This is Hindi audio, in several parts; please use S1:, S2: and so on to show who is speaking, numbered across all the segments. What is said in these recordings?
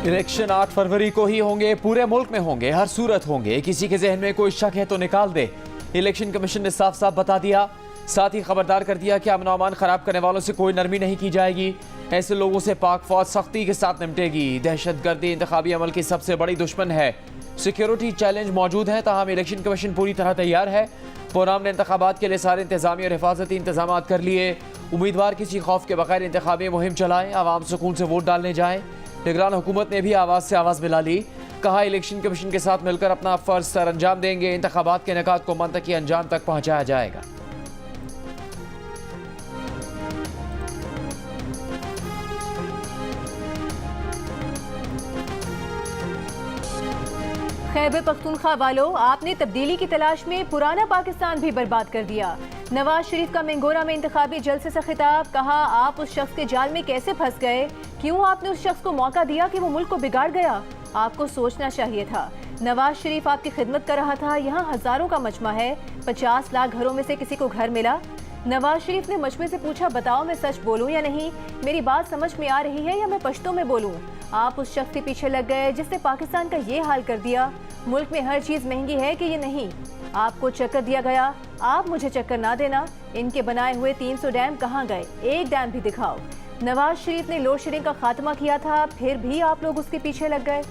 S1: इलेक्शन 8 फरवरी को ही होंगे, पूरे मुल्क में होंगे, हर सूरत होंगे। किसी के जहन में कोई शक है तो निकाल दे। इलेक्शन कमीशन ने साफ साफ बता दिया, साथ ही खबरदार कर दिया कि अमन अमान खराब करने वालों से कोई नरमी नहीं की जाएगी। ऐसे लोगों से पाक फौज सख्ती के साथ निपटेगी। दहशतगर्दी इंतखाबी अमल की सबसे बड़ी दुश्मन है। सिक्योरिटी चैलेंज मौजूद है, ताहम इलेक्शन कमीशन पूरी तरह तैयार है। पुराने इंतखाबात के लिए सारे इंतजामी और हिफाजती इंतजाम कर लिए। उम्मीदवार किसी खौफ के बगैर इंतखाबी मुहिम चलाएं, आवाम सुकून से वोट डालने जाएं। निगरान हुकूमत ने भी आवाज़ से आवाज़ मिला ली, कहा इलेक्शन कमीशन के साथ मिलकर अपना फ़र्ज सर अंजाम देंगे। इंतखाबात के निकात को मंतकी अंजाम तक पहुँचाया जाएगा।
S2: खैबर पख्तूनख्वा वालों, आपने तब्दीली की तलाश में पुराना पाकिस्तान भी बर्बाद कर दिया। नवाज शरीफ का मेंगोरा में इंतखाबी जलसे से खिताब, कहा आप उस शख्स के जाल में कैसे फंस गए, क्यों आपने उस शख्स को मौका दिया कि वो मुल्क को बिगाड़ गया। आपको सोचना चाहिए था। नवाज शरीफ आपकी खिदमत कर रहा था। यहाँ हजारों का मजमा है, 50 लाख घरों में से किसी को घर मिला। नवाज शरीफ ने मजमे से पूछा, बताओ मैं सच बोलूं या नहीं, मेरी बात समझ में आ रही है या मैं पश्तो में बोलूं। आप उस शख्स के पीछे लग गए जिसने पाकिस्तान का ये हाल कर दिया। मुल्क में हर चीज़ महंगी है कि ये नहीं, आपको चक्कर दिया गया। आप मुझे चक्कर ना देना। इनके बनाए हुए 300 डैम कहाँ गए, एक डैम भी दिखाओ। नवाज शरीफ ने लोड शेडिंग का खात्मा किया था, फिर भी आप लोग उसके पीछे लग गए।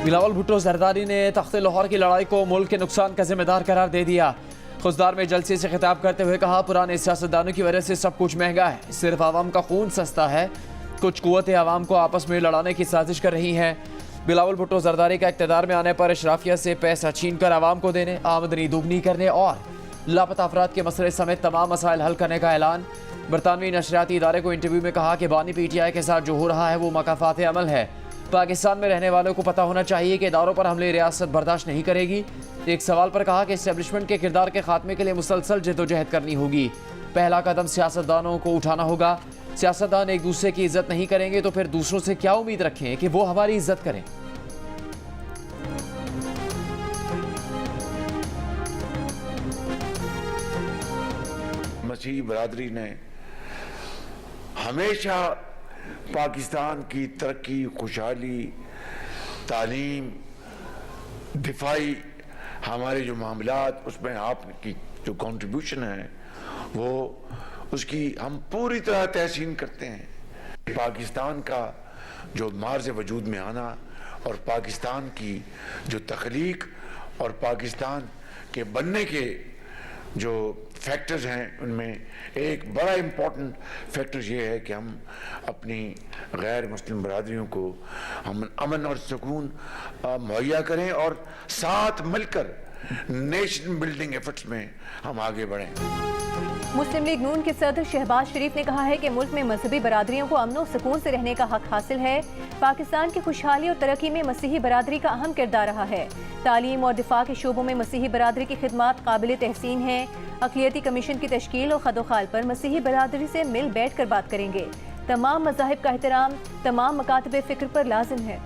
S1: बिलावल भुट्टो जरदारी ने तख्ते लाहौर की लड़ाई को मुल्क के नुकसान का जिम्मेदार करार दे दिया। खुशदार में जलसे से खिताब करते हुए कहा, पुराने सियासतदानों की वजह से सब कुछ महंगा है। सिर्फ आवाम का खून सस्ता है। कुछ कुव्वतें आवाम को आपस में लड़ाने की साजिश कर रही हैं। बिलावल भुट्टो जरदारी का इक़्तिदार में आने पर अशराफिया से पैसा छीन कर आवाम को देने, आमदनी दुगनी करने और लापता अफराद के मसले समेत तमाम मसाइल हल करने का ऐलान। बरतानवी नशरियाती इदारे को इंटरव्यू में कहा कि बानी PTI के साथ जो हो रहा है वो मकाफात अमल है। पाकिस्तान में रहने वालों को पता होना चाहिए कि इदारों पर हमले रियासत बर्दाश्त नहीं करेगी। एक सवाल पर कहा कि इस्टेब्लिशमेंट के किरदार के खात्मे के लिए मुसलसल जद्दोजहद करनी होगी। पहला कदम सियासतदानों को उठाना होगा। सियासतदान एक दूसरे की इज्जत नहीं करेंगे तो फिर दूसरों से क्या उम्मीद रखें कि वो हमारी इज्जत करें।
S3: मसीही बरादरी ने हमेशा पाकिस्तान की तरक्की, खुशहाली, तालीम, दिफाई, हमारे जो मामलात, उसमें आपकी जो कंट्रीब्यूशन है वो उसकी हम पूरी तरह तहसीन करते हैं। पाकिस्तान का जो मार्ज़ वजूद में आना और पाकिस्तान की जो तख्लीक और पाकिस्तान के बनने के जो फैक्टर्स हैं, उनमें एक बड़ा इम्पोर्टेंट फैक्टर ये है कि हम अपनी गैर मुस्लिम बरादरियों को हम अमन और सुकून मुहैया करें और साथ मिलकर नेशन बिल्डिंग एफर्ट्स में हम आगे बढ़ें।
S2: मुस्लिम लीग नून के सदर शहबाज शरीफ ने कहा है कि मुल्क में मजहबी बरादरियों को अमन और सुकून से रहने का हक हासिल है। पाकिस्तान की खुशहाली और तरक्की में मसीही बरादरी का अहम किरदार रहा है। तालीम और दिफा के शोबों में मसीही बरादरी की खिदमात काबिल तहसीन है। अक़लियती कमीशन की तश्कील और खदोखाल पर मसीही बरादरी से मिल बैठ कर बात करेंगे। तमाम मज़ाहिब का एहतराम तमाम मकातब फ़िक्र पर लाजिम है।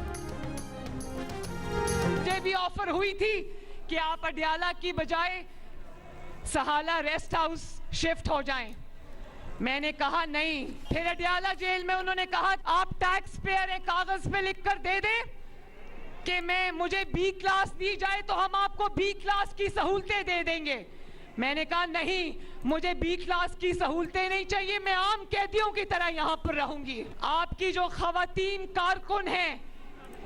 S4: मुझे भी ऑफर हुई थी कि आप अडियाला की बजाय सहाला रेस्ट हाउस शिफ्ट हो जाएं। मैंने कहा नहीं। फिर अडियाला जेल में उन्होंने कहा आप टैक्स पेयर एक कागज पे लिख कर दे दें कि मुझे B क्लास दी जाए तो हम आपको B क्लास की सहूलतें दे देंगे। मैंने कहा नहीं, मुझे B क्लास की सहूलतें नहीं चाहिए, मैं आम कैदियों की तरह यहाँ पर रहूंगी। आपकी जो खवातीन कारकुन हैं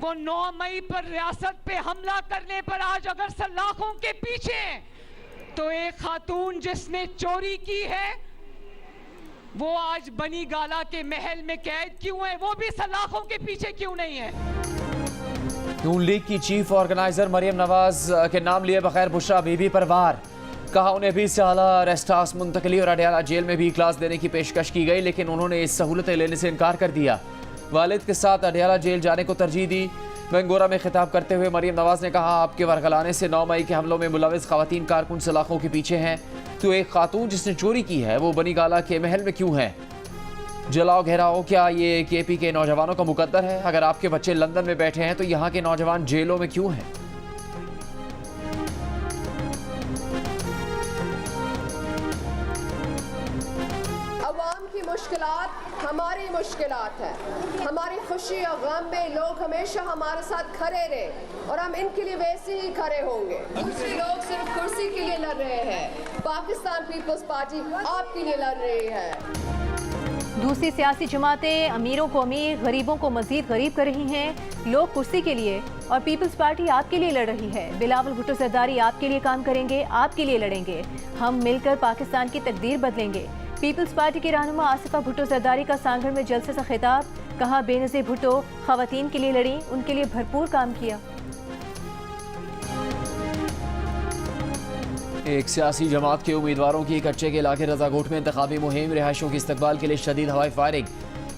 S4: वो 9 मई पर रियासत पे हमला करने पर आज अगर सलाखों के पीछे हैं, तो एक खातून जिसने चोरी की है वो आज बनी गाला के महल में कैद क्यों है, वो भी सलाखों के पीछे क्यों नहीं है।
S1: नून लीग की चीफ ऑर्गेनाइजर मरियम नवाज के नाम लिए बगैर बुशरा बीबी पर वार। कहा उन्हें भी सहाला रेस्ट हाउस मुंतकली और अडियाला जेल में भी क्लास देने की पेशकश की गई, लेकिन उन्होंने इस सहूलतें लेने से इनकार कर दिया। वालिद के साथ अडियाला जेल जाने को तरजीह दी। मेंगोरा में खिताब करते हुए मरियम नवाज ने कहा, आपके वरगलाने से 9 मई के हमलों में मुलविस खवातीन कारकुन सलाखों के पीछे हैं, तो एक खातून जिसने चोरी की है वो बनी गाला के महल में क्यों है। जलाओ घेराओ, क्या ये KP के नौजवानों का मुकद्दर है? अगर आपके बच्चे लंदन में बैठे हैं तो यहाँ के नौजवान जेलों में क्यों हैं?
S5: मुश्किलात हमारी मुश्किलात है। हमारी खुशी और गम में लोग हमेशा हमारे साथ खड़े रहे और हम इनके लिए वैसे ही खड़े होंगे। दूसरे लोग सिर्फ कुर्सी के लिए लड़ रहे हैं, पाकिस्तान पीपल्स पार्टी आपके लिए लड़ रही है।
S2: दूसरी सियासी जमातें अमीरों को अमीर, गरीबों को मजीद गरीब कर रही हैं। लोग कुर्सी के लिए और पीपल्स पार्टी आपके लिए लड़ रही है। बिलावल भुट्टो जरदारी आपके लिए काम करेंगे, आपके लिए लड़ेंगे। हम मिलकर पाकिस्तान की तकदीर बदलेंगे। पीपल्स पार्टी की रहनुमा आसिफा भुट्टो जरदारी का सांगड़ में जलसे से खिताब, कहा बेनज़ीर भुट्टो खवातीन के लिए लड़ी, उनके लिए भरपूर काम किया।
S1: एक सियासी जमात के उम्मीदवारों की कच्चे के इलाके रजाकोट में इंतखाबी मुहिम, रिहायशों की इस्तकबाल के लिए शदीद हवाई फायरिंग,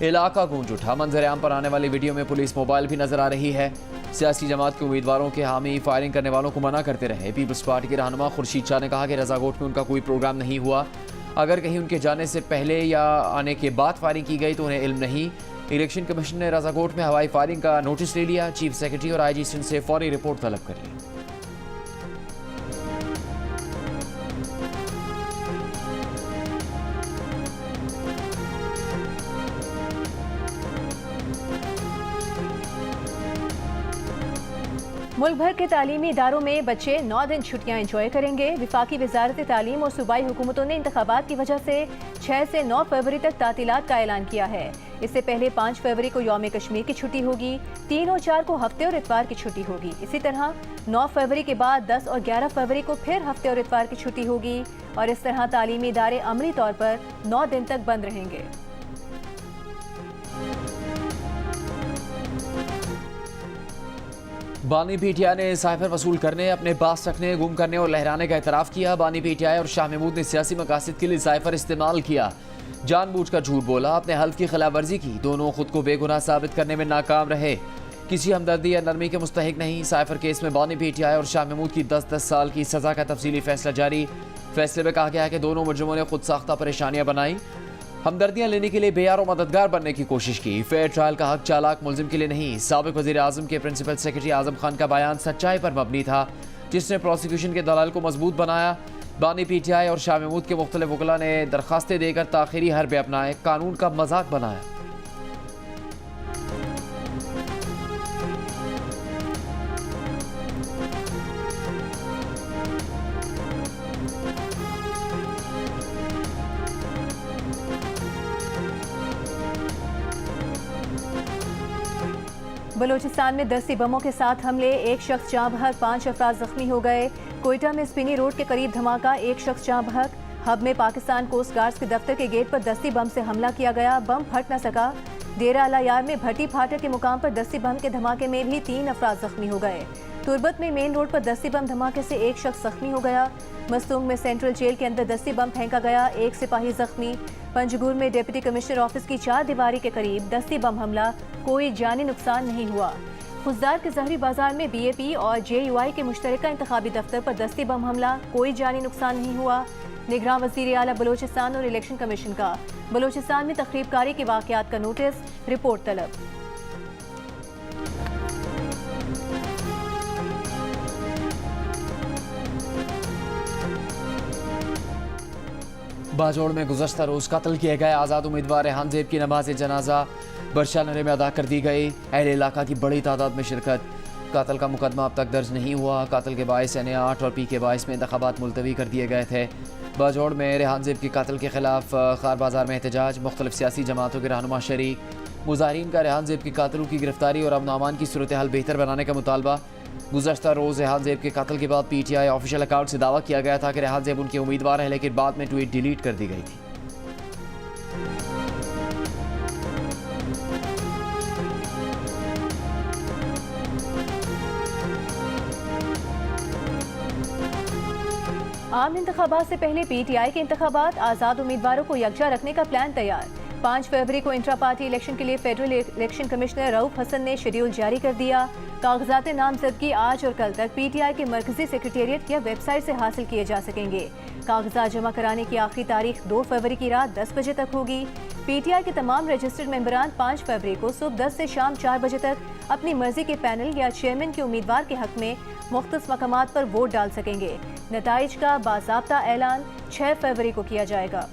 S1: इलाका गूंज उठा। मंजर-ए-आम पर आने वाली वीडियो में पुलिस मोबाइल भी नजर आ रही है। सियासी जमात के उम्मीदवारों के हामी फायरिंग करने वालों को मना करते रहे। पीपल्स पार्टी के रहनुमा खुर्शीद शाह ने कहा कि रजाकोट में उनका कोई प्रोग्राम नहीं हुआ। अगर कहीं उनके जाने से पहले या आने के बाद फायरिंग की गई तो उन्हें इल्म नहीं। इलेक्शन कमीशन ने रजाकोट में हवाई फायरिंग का नोटिस ले लिया। चीफ सेक्रेटरी और IG सिंध से फौरी रिपोर्ट तलब कर ली।
S2: मुल्क भर के तालीमी इदारों में बच्चे 9 दिन छुट्टियां एंजॉय करेंगे। विफाकी वजारत तालीम और सूबाई हुकूमतों ने इंतखाबात की वजह से 6 से 9 फरवरी तक तातीलात का ऐलान किया है। इससे पहले 5 फरवरी को यौम कश्मीर की छुट्टी होगी, 3 और 4 को हफ्ते और इतवार की छुट्टी होगी। इसी तरह 9 फरवरी के बाद 10 और 11 फरवरी को फिर हफ्ते और इतवार की छुट्टी होगी और इस तरह तालीमी इदारे अमली तौर पर 9 दिन तक बंद रहेंगे।
S1: बानी PTI ने साइफर वसूल करने, अपने पास रखने, गुम करने और लहराने का एतराफ़ किया। बानी PTI और शाह महमूद ने सियासी मकासद के लिए साइफर इस्तेमाल किया, जानबूझकर झूठ बोला, अपने हल्फ की खिलाफ वर्जी की। दोनों खुद को बेगुनाह साबित करने में नाकाम रहे। किसी हमदर्दी या नरमी के मुस्तहिक नहीं। साइफर केस में बानी PTI और शाह महमूद की 10-10 साल की सज़ा का तफसीली फैसला जारी। फैसले में कहा गया है कि दोनों मुजरिमों ने खुद साख्ता परेशानियां बनाई, हमदर्दियां लेने के लिए बेयार और मददगार बनने की कोशिश की। फेयर ट्रायल का हक चालाक मुलजिम के लिए नहीं। साबिक वज़ीर आज़म के प्रिंसिपल सेक्रेटरी आज़म खान का बयान सच्चाई पर मबनी था, जिसने प्रोसिक्यूशन के दलाल को मजबूत बनाया। बानी PTI और शाह महमूद के मुख्तलिफ वकला ने दरखास्तें देकर ताख़ीरी हरबे अपनाए, कानून का मजाक बनाया।
S2: बलोचिस्तान में दस्ती बमों के साथ हमले, एक शख्स जाँ बहक, 5 अफराद जख्मी हो गए। कोयटा में स्पिनी रोड के करीब धमाका, एक शख्स जाँ बहक। हब में पाकिस्तान कोस्ट गार्ड्स के दफ्तर के गेट पर दस्ती बम से हमला किया गया, बम फट न सका। डेरा अला यार में भट्टी फाटक के मुकाम पर दस्ती बम के धमाके में भी 3 अफराद जख्मी हो गए। तुर्बत में मेन रोड पर दस्ती बम धमाके से एक शख्स जख्मी हो गया। मस्तूंग में सेंट्रल जेल के अंदर दस्ती बम फेंका गया, एक सिपाही जख्मी। पंजगुर में डिप्टी कमिश्नर ऑफिस की 4 दीवारी के करीब दस्ती बम हमला, कोई जानी नुकसान नहीं हुआ। खुजदार के जहरी बाजार में BAP और JUI के मुश्तरका इंतखाबी दफ्तर पर दस्ती बम हमला, कोई जानी नुकसान नहीं हुआ। निगरान वज़ीर आला बलोचिस्तान और इलेक्शन कमीशन का बलोचिस्तान में तखरीबकारी के वाक़यात का नोटिस, रिपोर्ट तलब।
S1: बाजोड़ में गुज़श्ता रोज़ कत्ल किए गए आज़ाद उम्मीदवार रेहान ज़ेब की नमाज जनाजा बरशानरे में अदा कर दी गई। अहले इलाका की बड़ी तादाद में शिरकत। कातल का मुकदमा अब तक दर्ज नहीं हुआ। कातल के बायस NA 8 और P के बायस में इंतखाबात मुलतवी कर दिए गए थे। बाजोड़ में रेहान ज़ेब की कातल के खिलाफ खार बाजार में एहतजाज, मुख्तलिफ सियासी जमातों के रहनुमा शरीक। मुजाहिरीन का रेहान ज़ेब की कातलों की गिरफ्तारी और अमन अमान की सूरत हाल बेहतर बनाने का मुतालबा। गुज़श्ता रोज़ रेहान ज़ेब के कत्ल के बाद PTI ऑफिशियल अकाउंट से दावा किया गया था कि रेहान ज़ेब उनके उम्मीदवार हैं, लेकिन बाद में ट्वीट डिलीट कर दी गई थी।
S2: आम इंतखाबात से पहले PTI के इंतखाबात, आज़ाद उम्मीदवारों को यकजा रखने का प्लान तैयार। 5 फरवरी को इंट्रा पार्टी इलेक्शन के लिए federal election commissioner Rauf Hasan ने शेड्यूल जारी कर दिया। कागजात नामजदगी आज और कल तक PTI के मरकजी सेक्रेटेरिएट या वेबसाइट से हासिल किए जा सकेंगे। कागजात जमा कराने की आखिरी तारीख 2 फरवरी की रात 10 बजे तक होगी। PTI के तमाम रजिस्टर्ड मेंबरान 5 फरवरी को सुबह 10 से शाम 4 बजे तक अपनी मर्जी के पैनल या चेयरमैन के उम्मीदवार के हक में मुख्तलिफ मकामात पर वोट डाल सकेंगे। नताइज का बाज़ाब्ता ऐलान 6 फरवरी को किया जाएगा।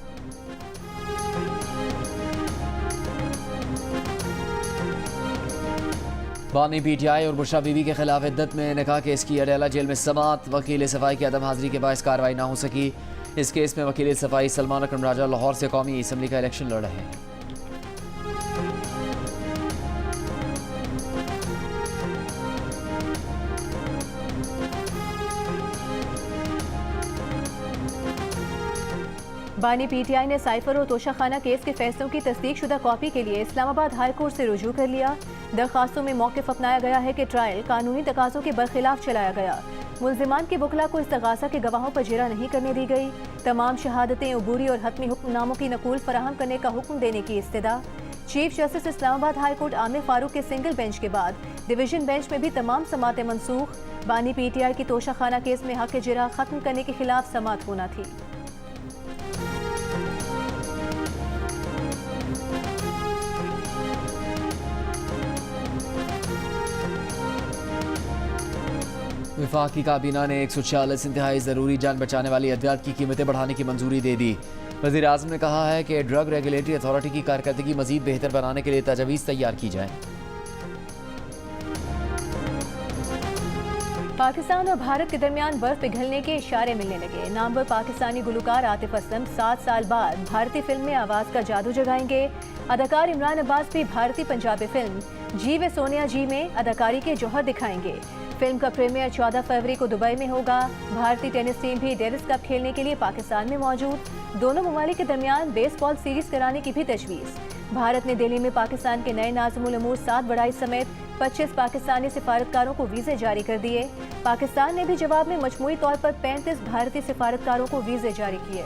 S1: बानी PTI और बुशरा बीबी के खिलाफ इद्दत में निकाह केस की अडयाला जेल में समात। वकील सफाई की अदम हाजिरी के बायस कार्रवाई ना हो सकी। इस केस में वकील सफाई सलमान अकरम राजा लाहौर से कौमी असम्बली का इलेक्शन लड़ रहे हैं।
S2: बानी PTI ने साइफर और तोशाखाना केस के फैसलों की तस्दीक शुदा कॉपी के लिए इस्लामाबाद हाई कोर्ट से रुजू कर लिया। दरखास्तों में मौक़िफ़ अपनाया गया है कि ट्रायल कानूनी तकाज़ों के बरखिलाफ चलाया गया। मुल्जिमान के वकला को इस्तगासा के गवाहों पर जेरा नहीं करने दी गई। तमाम शहादतें अबूरी और हतमी हुक्मनामों की नकूल फराहम करने का हुक्म देने की इस्तदा। Chief justice Islamabad high court Aamir Farooq के सिंगल बेंच के बाद डिवीजन बेंच में भी तमाम समातें मनसूख। बानी PTI की तोशाखाना केस में हक जिरा खत्म करने के खिलाफ समात होना थी।
S1: वफाकी काबीना ने 146 इंतहाई ज़रूरी जान बचाने वाली अद्वियात की कीमतें बढ़ाने की मंजूरी दे दी। वज़ीर आज़म ने कहा है कि ड्रग रेगुलेटरी अथॉरिटी की कारकर्दगी मज़ीद बेहतर बनाने के लिए तजवीज़ तैयार की जाए।
S2: पाकिस्तान और भारत के दरमियान बर्फ पिघलने के इशारे मिलने लगे। नामवर पाकिस्तानी गुलकार आतिफ असलम 7 साल बाद भारतीय फिल्म में आवाज़ का जादू जगाएंगे। अदाकार इमरान अब्बास भी भारतीय पंजाबी फिल्म जी वे सोनिया जी में अदाकारी के जौहर दिखाएंगे। फिल्म का प्रीमियर 14 फरवरी को दुबई में होगा। भारतीय टेनिस टीम भी डेविस कप खेलने के लिए पाकिस्तान में मौजूद। दोनों ममालिक के दरमियान बेसबॉल सीरीज कराने की भी तजवीज़। भारत ने दिल्ली में पाकिस्तान के नए नाज़िमुल उमूर साद बड़ाई समेत 25 पाकिस्तानी सिफारतकारों को वीज़े जारी कर दिए। पाकिस्तान ने भी जवाब में मजमूई तौर पर 35 भारतीय सिफारतकारों को वीज़े जारी किए।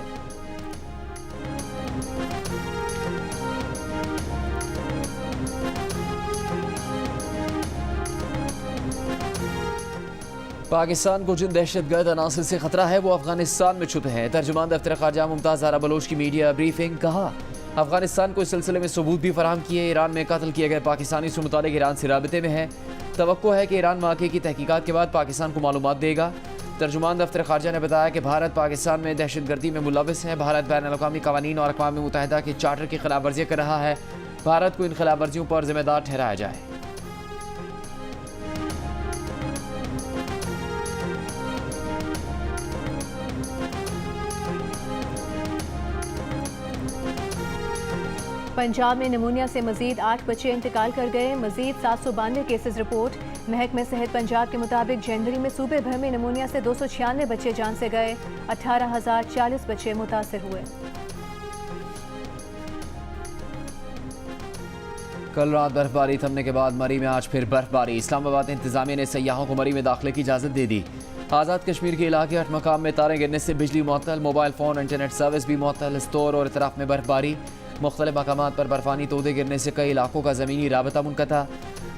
S1: पाकिस्तान को जिन दहशतगर्द अनासर से खतरा है वो अफगानिस्तान में छुपे हैं। तर्जुमान दफ्तर ख़ारजा मुमताज़ ज़ारा बलोच की मीडिया ब्रीफिंग। कहा अफगानिस्तान को इस सिलसिले में सबूत भी फराहम किए। ईरान में कत्ल किए गए पाकिस्तानी से मुतालिक ईरान से राबिते में है। तवक्को है कि ईरान वाक़े की तहकीकात के बाद पाकिस्तान को मालूमात देगा। तर्जुमान दफ्तर ख़ारजा ने बताया कि भारत पाकिस्तान में दहशतगर्दी में मुलविस है। भारत बैनुल-अक़वामी क़वानीन और अक़वाम मुत्तहिदा के चार्टर की खिलाफ वर्जी कर रहा है। भारत को इन खिलाफ वर्जियों पर जिम्मेदार ठहराया जाए।
S2: पंजाब में नमूनिया से मजीद 8 बच्चे इंतकाल कर गए। मजीद 792 केसेस रिपोर्ट। महकमे सेहत पंजाब के मुताबिक जनवरी में सूबे भर में नमूनिया से 296 बच्चे जान से गए। 18,040 बच्चे मुतासर हुए।
S1: कल रात बर्फबारी थमने के बाद मरी में आज फिर बर्फबारी। इस्लामाबाद इंतजामिया ने सयाहों को मरी में दाखिले की इजाज़त दे दी। आज़ाद कश्मीर के इलाके 8 मकाम में तारें गिरने से बिजली मुअत्तल। मोबाइल फ़ोन इंटरनेट सर्विस भी मुअत्तल। स्टोर और इतराफ़ में बर्फबारी। मुख्तलिफ मकामात पर बर्फानी तोदे गिरने से कई इलाकों का ज़मीनी राबता मुनक़ता।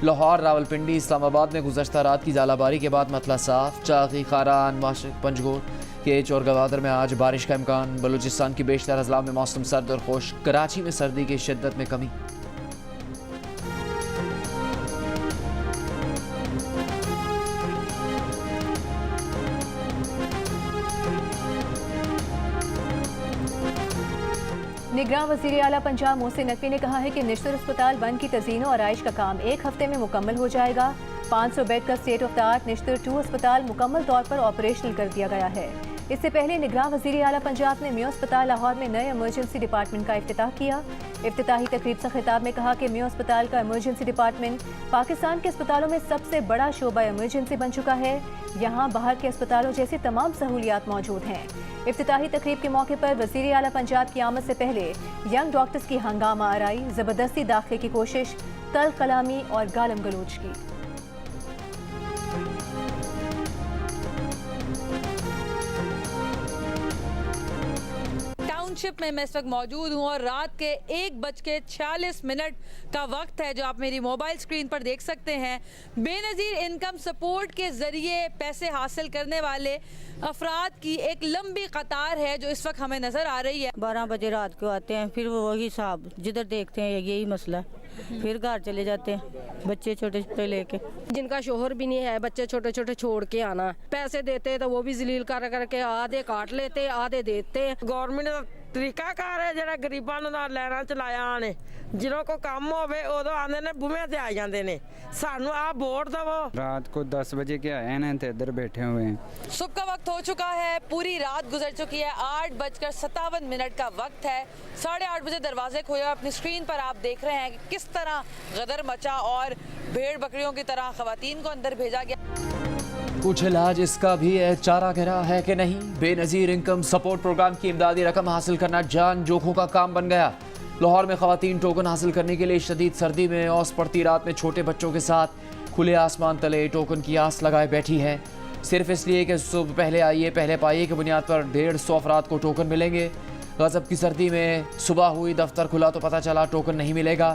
S1: लाहौर, रावलपिंडी, इस्लामाबाद में गुज़श्ता रात की ज़ालाबारी के बाद मतला साफ। चाकी, खारान, माशिक, पंजगोर, केच और गवादर में आज बारिश का इम्कान। बलूचिस्तान की बेशतर अजला में मौसम सर्द और खुश्क। कराची में सर्दी की शिद्दत में कमी।
S2: निगरान वज़ीर आला पंजाब मोहसिन नकवी ने कहा है कि निश्तर अस्पताल वन की तज़ीन और आराइश का काम 1 हफ्ते में मुकम्मल हो जाएगा। 500 बेड का state of the art Nishtar 2 अस्पताल मुकम्मल तौर पर ऑपरेशनल कर दिया गया है। इससे पहले निगरान वज़ीर आला पंजाब ने मियो अस्पताल लाहौर में नए इमरजेंसी डिपार्टमेंट का इफ्तिताह किया। इफ्तिताही तकरीब से खिताब में कहा कि मियो अस्पताल का इमरजेंसी डिपार्टमेंट पाकिस्तान के अस्पतालों में सबसे बड़ा शोबा इमरजेंसी बन चुका है। यहाँ बाहर के अस्पतालों जैसी तमाम सहूलियात मौजूद हैं। इफ्तिताही तकरीब के मौके पर वज़ीर आला पंजाब की आमद से पहले यंग डॉक्टर्स की हंगामा आराई, ज़बरदस्ती दाखिले की कोशिश, तल कलामी और गालम गलोच की।
S6: टाउनशिप में मैं इस वक्त मौजूद हूँ और रात के 1:46 का वक्त है जो आप मेरी मोबाइल स्क्रीन पर देख सकते हैं। बेनज़ीर इनकम सपोर्ट के ज़रिए पैसे हासिल करने वाले अफराद की एक लंबी कतार है जो इस वक्त हमें नज़र आ रही है।
S7: 12 बजे रात को आते हैं, फिर वो वही साहब जिधर देखते हैं यही मसला है, फिर घर चले जाते हैं बच्चे छोटे छोटे लेके।
S8: जिनका शोहर भी नहीं है, बच्चे छोटे छोटे छोड़ के आना, पैसे देते तो वो भी जलील कर करके आधे काट लेते आधे देते। गवर्नमेंट
S9: ਤਰੀਕਾਕਾਰ ਹੈ ਜਿਹੜਾ ਗਰੀਬਾਂ ਨੂੰ ਨਾਲ ਲੈਣਾ ਚਲਾਇਆ ਨੇ ਜਦੋਂ ਕੋਈ ਕੰਮ ਹੋਵੇ ਉਦੋਂ ਆਉਂਦੇ ਨੇ ਬੂਹੇ ਤੇ ਆ ਜਾਂਦੇ ਨੇ ਸਾਨੂੰ ਆ वोट दवो।
S10: रात को 10 बजे के आए हैं तो इधर बैठे हुए हैं।
S6: सुबह का वक्त हो चुका है, पूरी रात गुजर चुकी है, 8:57 का वक्त है। 8:30 बजे दरवाजे खोले। अपनी स्क्रीन पर आप देख रहे हैं कि किस तरह गदर मचा और भेड़ बकरियों की तरह खवातीन को अंदर भेजा गया।
S1: कुछ इलाज इसका भी है, चारा गिरा है कि नहीं। बेनज़ीर इनकम सपोर्ट प्रोग्राम की इमदादी रकम हासिल करना जान जोखों का काम बन गया। लाहौर में खवातीन टोकन हासिल करने के लिए शदीद सर्दी में औस पड़ती रात में छोटे बच्चों के साथ खुले आसमान तले टोकन की आस लगाए बैठी है, सिर्फ इसलिए कि सुबह पहले आइए पहले पाइए की बुनियाद पर 150 अफराद को टोकन मिलेंगे। गज़ब की सर्दी में सुबह हुई, दफ्तर खुला तो पता चला टोकन नहीं मिलेगा।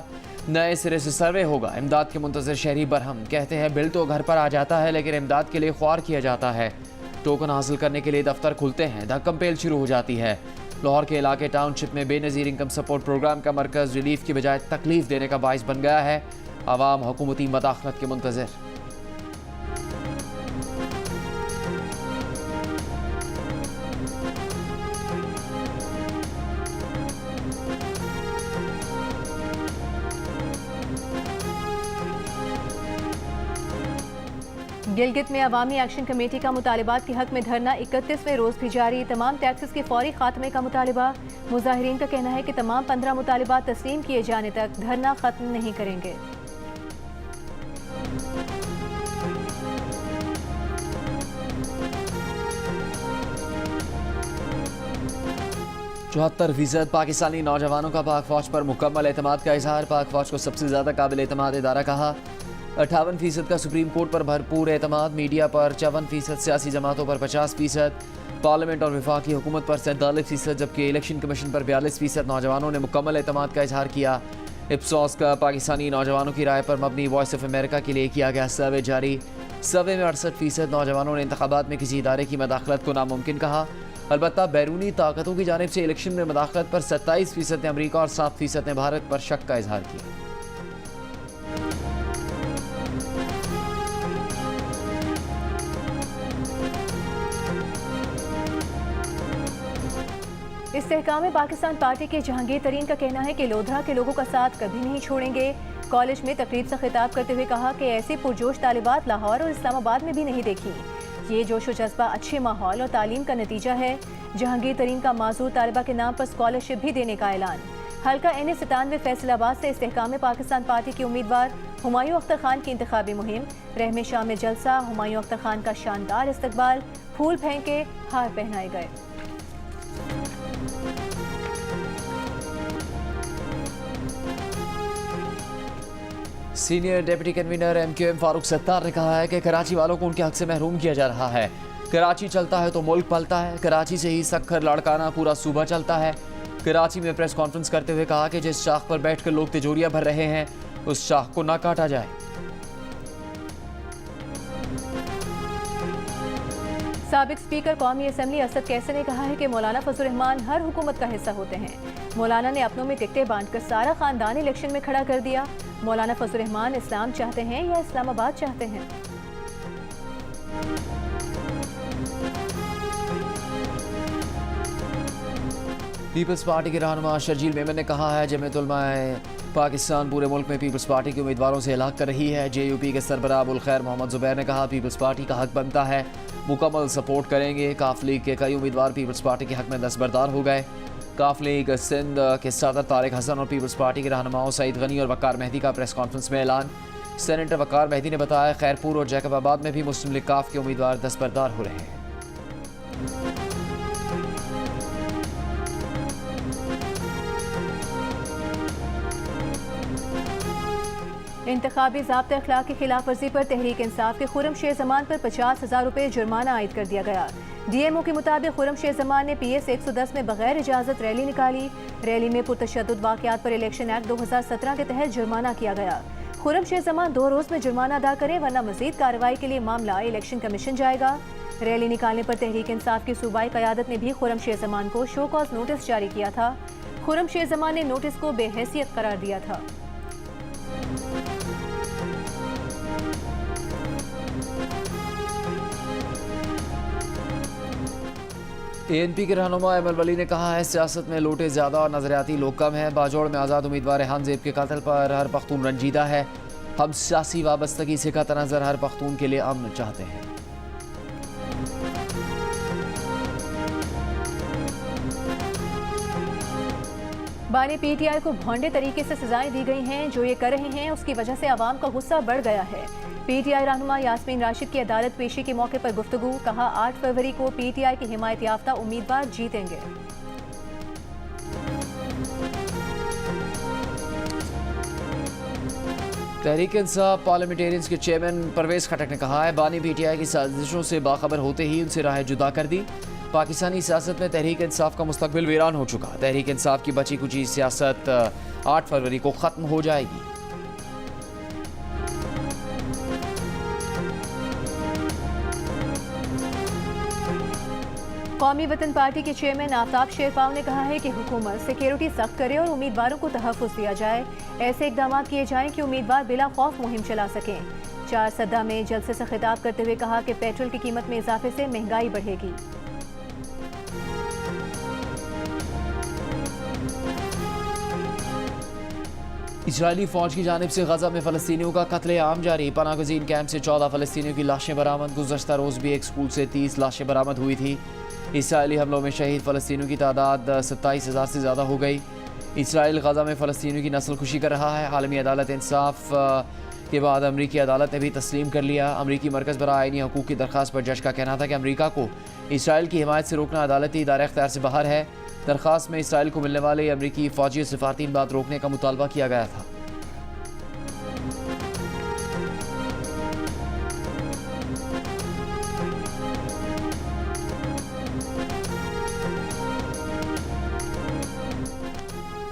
S1: नए सिरे से सर्वे होगा। इमदाद के मुंतज़िर शहरी बरहम कहते हैं बिल तो घर पर आ जाता है लेकिन इमदाद के लिए ख्वार किया जाता है। टोकन हासिल करने के लिए दफ्तर खुलते हैं, धक्कम पेल शुरू हो जाती है। लाहौर के इलाके टाउनशिप में बेनज़ीर इनकम सपोर्ट प्रोग्राम का मरकज़ रिलीफ की बजाय तकलीफ देने का बाइस बन गया है। आवाम हुकूमती मदाखलत के मुंतज़िर।
S2: गिलगित में अवामी एक्शन कमेटी का मुतालिबात के हक में धरना 31वें रोज भी जारी। तमाम टैक्सेस के फौरी खात्मे का मुतालिबा। मुजाहिरीन का कहना है कि तमाम 15 मुतालिबात तस्लीम किए जाने तक धरना खत्म नहीं करेंगे।
S1: 74% पाकिस्तानी नौजवानों का पाक फौज पर मुकम्मल एतमाद का इजहार। पाक फौज को सबसे ज़्यादा काबिल एतमाद इदारा कहा। 58% का सुप्रीम कोर्ट पर भरपूर एतमाद। मीडिया पर 54%, सियासी जमातों पर 50%, पार्लियामेंट और वफाकी हुकूमत पर 47%, जबकि इलेक्शन कमीशन पर 42% नौजवानों ने मुकम्मल एतमाद का इजहार किया। इप्सॉस का पाकिस्तानी नौजवानों की राय पर मबनी वॉइस ऑफ अमेरिका के लिए किया गया सर्वे जारी। सर्वे में 68% नौजवानों ने इंतखाबात में किसी इदारे की मदाखलत को नामुमकिन कहा। अलबत्ता बैरूनी ताकतों की जानिब से इलेक्शन में मदाखलत पर 27% ने अमरीका और 7% ने भारत पर शक का इजहार किया।
S2: इस्तेहकाम पाकिस्तान पार्टी के जहांगीर तरीन का कहना है कि लोधरा के लोगों का साथ कभी नहीं छोड़ेंगे। कॉलेज में तकरीब से खिताब करते हुए कहा कि ऐसी पुरजोश तालिबात लाहौर और इस्लामाबाद में भी नहीं देखी। ये जोश व जज्बा अच्छे माहौल और तालीम का नतीजा है। जहांगीर तरीन का माजूर तालिबा के नाम पर स्कॉलरशिप भी देने का ऐलान। हल्का NA97 फैसलाबाद से इस्तेहकाम पाकिस्तान पार्टी के उम्मीदवार हुमायूं अख्तर खान की इंतखाबी मुहिम। रहमे शाह में जलसा, हुमायूं अख्तर खान का शानदार इस्तकबाल, फूल फेंके, हार पहनाए गए।
S1: Senior deputy convener MQM Farooq Sattar ने कहा है कि कराची वालों को उनके हक से महरूम किया जा रहा है। कराची चलता है तो मुल्क पलता है। कराची से ही सखर लड़काना पूरा सूबा चलता है। कराची में प्रेस कॉन्फ्रेंस करते हुए कहा कि जिस शाख पर बैठकर लोग तिजोरियां भर रहे हैं उस शाख को ना काटा जाए।
S2: साबिक स्पीकर कौमी असम्बली असद कैसर ने कहा है कि मौलाना फजल रहमान हर हुकूमत का हिस्सा होते हैं। मौलाना ने अपनों में टिकटें बांटकर सारा खानदान इलेक्शन में खड़ा कर दिया। मौलाना फजल रहमान इस्लाम चाहते हैं या इस्लामाबाद चाहते हैं?
S1: पीपल्स पार्टी के रहनुमा शर्जील मेमन ने कहा है जमीयत उलमाए पाकिस्तान पूरे मुल्क में पीपल्स पार्टी के उम्मीदवारों से इलाक़ कर रही है। JUP के सरबराह अबुल खैर मोहम्मद जुबैर ने कहा पीपल्स पार्टी का हक बनता है, मुकम्मल सपोर्ट करेंगे। काफ लीग के कई उम्मीदवार पीपल्स पार्टी के हक में दस्तबरदार हो गए। काफ लीग सिंध के सदर तारिक हसन और पीपल्स पार्टी के रहनुमाओं सईद गनी और वकार मेहदी का प्रेस कॉन्फ्रेंस में ऐलान। सेनेटर वकार मेहदी ने बताया खैरपुर और जैकबाबाद में भी मुस्लिम लीग काफ के उम्मीदवार दस्तबरदार हो रहे हैं।
S2: इंतखाबी ज़ाब्ता अखलाक की खिलाफ वर्जी पर तहरीक इंसाफ के खुर्रम शेर जमान पर 50,000 रुपये जुर्माना आयद कर दिया गया। DMO के मुताबिक खुर्रम शेर जमान ने PS 110 में बगैर इजाज़त रैली निकाली। रैली में पुरतशद्दुद वाक़यात पर इलेक्शन एक्ट 2017 के तहत जुर्माना किया गया। खुर्रम शेर जमान 2 रोज़ में जुर्माना अदा करें वरना मज़ीद कार्रवाई के लिए मामला इलेक्शन कमीशन जाएगा। रैली निकालने पर तहरीक इंसाफ की सूबाई क़यादत ने भी खुर्रम शेर जमान को शो कॉज नोटिस जारी किया था। खुर्रम शेर जमान ने नोटिस को बेहैसियत करार दिया था।
S1: ANP के रहनुमा एमएल वली ने कहा है सियासत में लोटे ज़्यादा और नजरियाती लोग कम हैं। बाजौड़ में आज़ाद उम्मीदवार हानजेब के कत्ल पर हर पख्तून रंजीदा है। हम सियासी वाबस्तगी से कतई नज़र हर पख्तून के लिए अमन चाहते हैं।
S2: बानी PTI को भोंडे तरीके से सजाएं दी गई हैं। जो ये कर रहे हैं उसकी वजह से आवाम का गुस्सा बढ़ गया है। PTI रहनुमा यास्मीन राशिद की अदालत पेशी के मौके पर गुफ्तगू, कहा 8 फरवरी को PTI के हिमायत याफ्ता उम्मीदवार जीतेंगे।
S1: तहरीक इंसाफ पार्लियामेंटेरियंस के चेयरमैन परवेज खटक ने कहा है बानी PTI की साजिशों से बाखबर होते ही उनसे राह जुदा कर दी। पाकिस्तानी सियासत में तहरीक इंसाफ का मुस्तकबिल वीरान हो चुका। तहरीक इंसाफ की बची कुची सियासत 8 फरवरी को ख़त्म हो जाएगी।
S2: कौमी वतन पार्टी के चेयरमैन आफ्ताब शेरपाव ने कहा है कि हुकूमत सिक्योरिटी सख्त करे और उम्मीदवारों को तहफ़्फ़ुज़ दिया जाए। ऐसे इक़दाम किए जाएं कि उम्मीदवार बिला खौफ मुहिम चला सकें। 4 सद्दा में जलसे से खिताब करते हुए कहा कि पेट्रोल की कीमत में इजाफे से महंगाई बढ़ेगी।
S1: इजरायली फौज की जानिब से गजा में फ़लस्तीनियों का कत्लेआम जारी। पनागज़ीन कैंप से 14 फ़लस्तीनियों की लाशें बरामद। गुज़श्ता रोज़ भी एक स्कूल से 30 लाशें बरामद हुई थी। इसराइली हमलों में शहीद फ़लस्तीनियों की तादाद 27,000 से ज़्यादा हो गई। इसराइल गजा में फ़लस्तीनियों की नस्ल खुशी कर रहा है। आलमी अदालत इंसाफ के बाद अमरीकी अदालत ने भी तस्लीम कर लिया। अमरीकी मरकज़ बराए आईनी हकूक़ की दरख्वास्त पर जज का कहना था कि अमरीका को इसराइल की हिमायत से रोकना अदालती दायरे इख्तियार से बाहर है। दरख्वास्त में इसराइल को मिलने वाले अमरीकी फ़ौजी और सिफारती इमदाद रोकने का मुतालबा किया गया था।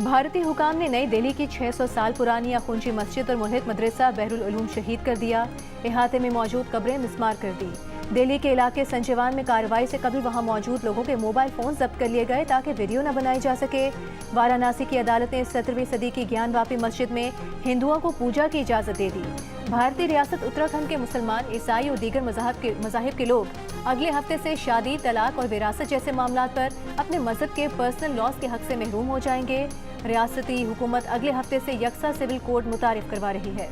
S2: भारतीय हुकाम ने नई दिल्ली की 600 साल पुरानी अखुंची मस्जिद और मुल्हिद मदरसा बहरुल उलूम शहीद कर दिया। इहाते में मौजूद कब्रें मिस्मार कर दी। दिल्ली के इलाके संजीवान में कार्रवाई से कभी वहां मौजूद लोगों के मोबाइल फोन जब्त कर लिए गए ताकि वीडियो न बनाई जा सके। वाराणसी की अदालत ने 17वीं सदी की ज्ञानवापी मस्जिद में हिंदुओं को पूजा की इजाज़त दे दी। भारतीय रियासत उत्तराखंड के मुसलमान, ईसाई और दीगर मज़ाहिब के लोग अगले हफ्ते से शादी, तलाक और विरासत जैसे मामलों पर अपने मजहब के पर्सनल लॉज के हक से महरूम हो जाएंगे। रियासती हुकूमत अगले हफ्ते से यकसा सिविल कोड मुतारिफ करवा रही है।